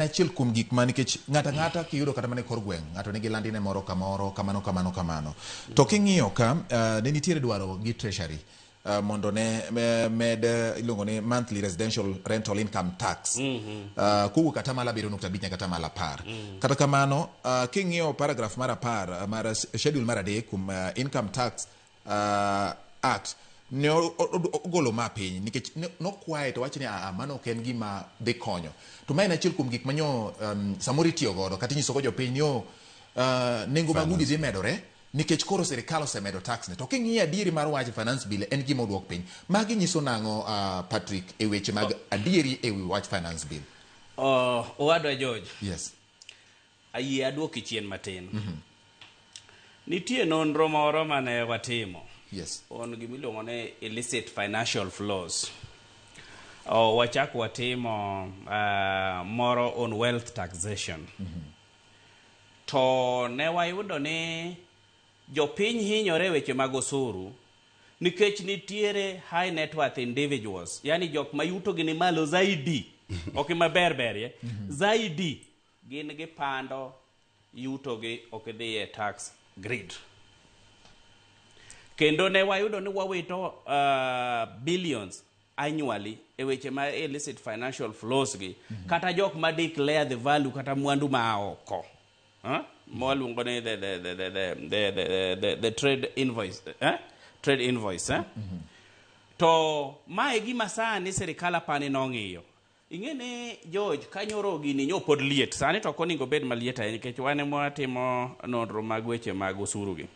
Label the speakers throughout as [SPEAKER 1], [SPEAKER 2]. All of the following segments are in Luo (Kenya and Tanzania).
[SPEAKER 1] achiel kuom gik ma nikech ng'ata kiyudo kata mane kor gweng' ng'ato nigi landine moro kamano to king'iyo ka ne nitiere dwaro gi treasury mondo ne med iluongo ni monthly residential rental income tax kowuok kata mala 7.5 nyaka kata mala 10 kata kamano king'iyo paragraph mar 10 mar schedule mar 3 kuom income tax act ne ogolo ma piny nikech nokwaye to wachni mano ok en gima dhi konyo to ma en achiel kuom gik manyo samori tiyo godo kata nyisogo jopiny yo nengo mag udi dhi medore nikech koro sirikal osemedo tax ne to king'iyo adieri mar wach finance bill en gima odwok piny magi nyiso nang'o Patrick e weche mag adieri e wi wach finance bill.
[SPEAKER 2] Owadwa George.
[SPEAKER 1] Yes.
[SPEAKER 2] Ayie adwoki chien matin. Nitie nonro moro mane watimo.
[SPEAKER 1] Yes.
[SPEAKER 2] On gimiluongo ne illicit financial flows. Wachak watimo moro on wealth taxation. To ne wayudo ni jopiny hinyore weche mag osuru nikech nitiere high net worth individuals, yani jok mayuto gi ni malo zaidi ok maber zaidi gin gi pando yuto gi ok dhiye tax grid. Kendo ne wayudo ni wawito billions annually e weche ma illicit financial flows gi kata jok ma declare the value kata mwandu maoko. Mwaluongo ni the trade invoice, trade invoice. To mae gima sani sirikal apani nong'iyo. Ing'eni George kanyoro gini nyo pod liet sani to koningo bed maliet ahinya nikech wane mwatimo nonro mag weche mag osuru gi.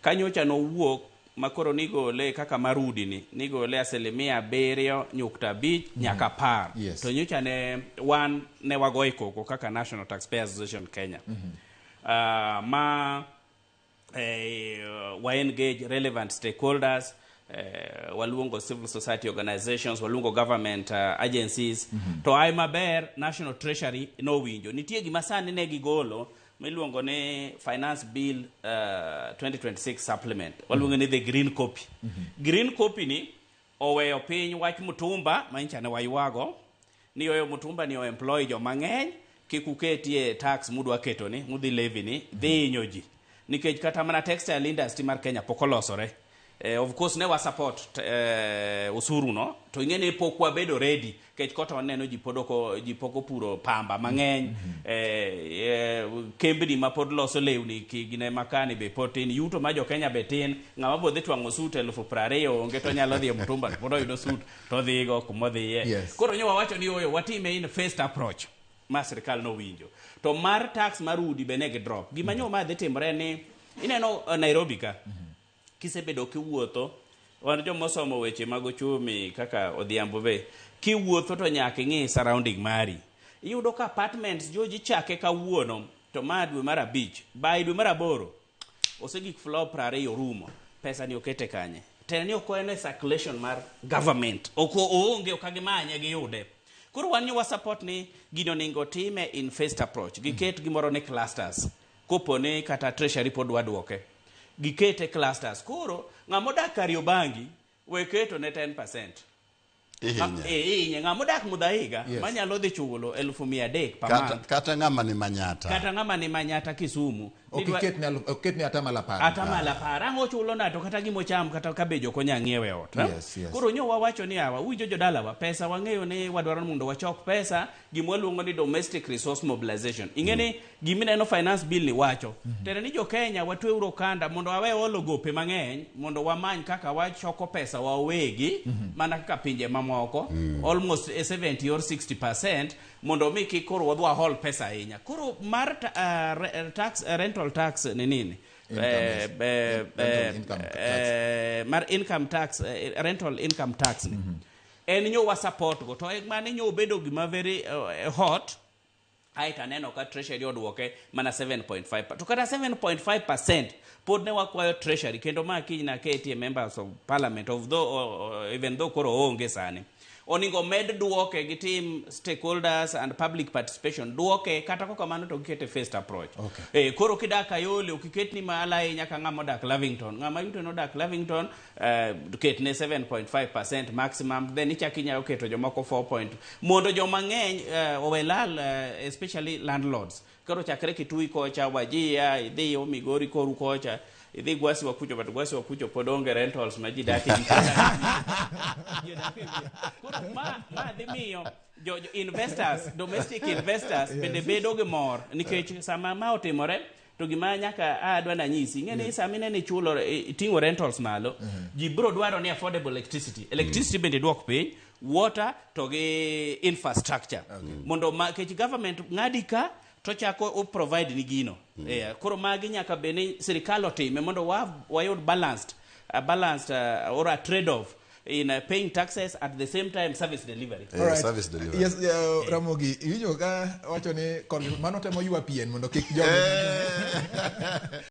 [SPEAKER 2] Kanyocha nowuok makoro nigole kaka marudi nigole 7.5 nyaka 10.
[SPEAKER 1] Yes.
[SPEAKER 2] To nyocha ne wagoye koko kaka National Taxpayers Association Kenya. We engage relevant stakeholders, waluongo civil society organizations, waluongo government agencies. To ai maber National Treasury no winjo. Nitie gima sani ne gigolo miluongo ni Finance Bill 2026 supplement. Waluongo ni the green copy. Green copy ni oweyo piny wach mutumba mancha ne waywago ni oyo mutumba ni o employ jo mang'eny kikuketie tax mudwa keto ni mudhi levy ni dhi inyoji nikech kata mana textile industry mar Kenya pokolosore. Of course ne wa support usuru no to ing'eni pokwa bedo ready kech kota waneno ji poko puro pamba mang'eny kembni ma pod loso lewni gine makani be potin yuto ma jo Kenya betin ng'ama bodhi twang'o sut 20,000 onge to nyalo dhi mutumba pod oyudo sut to dhigo kuma dhiye.
[SPEAKER 1] Yes.
[SPEAKER 2] Koro nyo wawacho ni oyo watime in first approach ma sirikal no winjo to mar tax mar udi be ne drop gima nyo ma dhi timre ni ineno Nairobi ka kisebedo kiwuotho wan joma osomo weche mag uchumi kaka Odhiambo be kiwuotho to nyaka ing'i surrounding mari iyudo ka apartments joji chake kawuono to ma dwe mar 5 by dwe mar 8 osegik floor 20 rumo pesa ni okete kanye tena ni okoene circulation mar government oonge okagimanye giyude. Koro wan wa support ni gino ningo time in first approach giket gimoro ne clusters kopone kata treasury pod wadwoke gikete clusters. Koro ng'amodak Kariobangi weketo ne 10%. Ng'amodak Mudhaiga manyalo dhi chulo 1,300 per month.
[SPEAKER 3] Kata ng'ama ni Manyata.
[SPEAKER 2] Kata ng'ama ni Manyata Kisumu.
[SPEAKER 1] Oketni atamala 10.
[SPEAKER 2] Atamala 10 ang'o chulo na to kata gimocham kata kabejo konya ng'iewe ot.
[SPEAKER 1] Yes.
[SPEAKER 2] Koro nyo wawacho ni awa ujo jodalawa pesa wang'eyo ni wadwaro mondo wachok pesa gimwaluongo ni domestic resource mobilization. Ing'eni gimineno finance bill ni wacho. Tere ni jo Kenya watwe euro kanda mondo awe olo gope mang'eny mondo wamany kaka wachoko pesa wawegi mana kaka pinje mamoko almost 70 or 60% mondo miki koro wadwa hol pesa ahinya. Koro mar rental tax ni nini? Mar income tax, rental income tax ni. En nyo wa support go to mane nyo bedo gima very hot. Aita neno ka treasury odwoke mana 7.5%. To kata 7.5% pod ne wakwayo treasury kendo ma kiny na ketie members of parliament of though even though koro onge sani oningo med duoke gi team stakeholders and public participation duoke kata ko kamano to gikete first approach. Koro kidak Kayole ukiket ni maala nyaka ng'ama odak Lavington, ng'ama yuto no dak Lavington ket ne 7.5% maximum, then ichaki nyalo keto jomoko 4. Mondo joma ng'eny owelal especially landlords. Koro chakre Kitui kocha, Wajia, idhi Migori koru kocha, idhi Gwasi Wakucho, but Gwasi Wakucho podonge rentals maji daki. Koro ma dhi miyo investors, domestic investors bende bedo gi mor nikech sama ma otimore to gima nyaka adwa na nyisi ngene sami ne chulo tingo rentals malo ji bro dwaro ni affordable electricity bende dwok piny, water to gi infrastructure mondo kech government ngadi ka to chako o provide ni gino koro magi nyaka bene sirikal otime mondo wayud balanced or a trade off in paying taxes at the same time service delivery.
[SPEAKER 3] Service delivery.
[SPEAKER 1] Yes, Ramogi, iwinjo ka wacho ni mano temo ywa pien mondo kik jogo